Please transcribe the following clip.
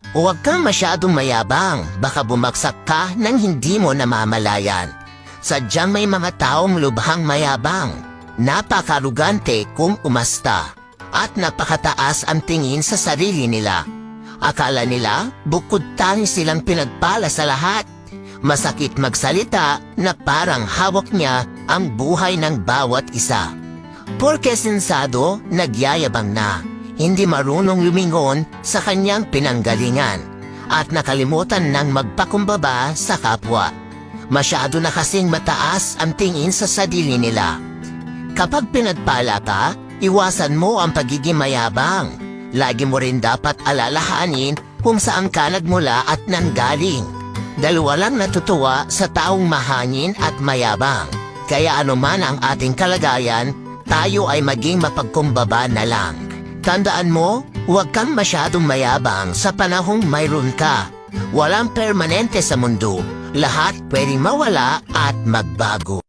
Huwag kang masyadong mayabang, baka bumagsak ka nang hindi mo namamalayan. Sadyang may mga taong lubhang mayabang, napakarugante kung umasta, at napakataas ang tingin sa sarili nila. Akala nila bukod tanging silang pinagpala sa lahat. Masakit magsalita na parang hawak niya ang buhay ng bawat isa. Porke sensado, nagyayabang na, hindi marunong lumingon sa kanyang pinanggalingan, at nakalimutan ng magpakumbaba sa kapwa. Masyado na kasing mataas ang tingin sa sarili nila. Kapag pinagpala ka, iwasan mo ang pagiging mayabang. Lagi mo rin dapat alalahanin kung saan ka nagmula at nanggaling. Dalawa lang natutuwa sa taong mahangin at mayabang. Kaya anuman ang ating kalagayan, tayo ay maging mapagkumbaba na lang. Tandaan mo, huwag kang masyadong mayabang sa panahong mayroon ka. Walang permanente sa mundo. Lahat pwedeng mawala at magbago.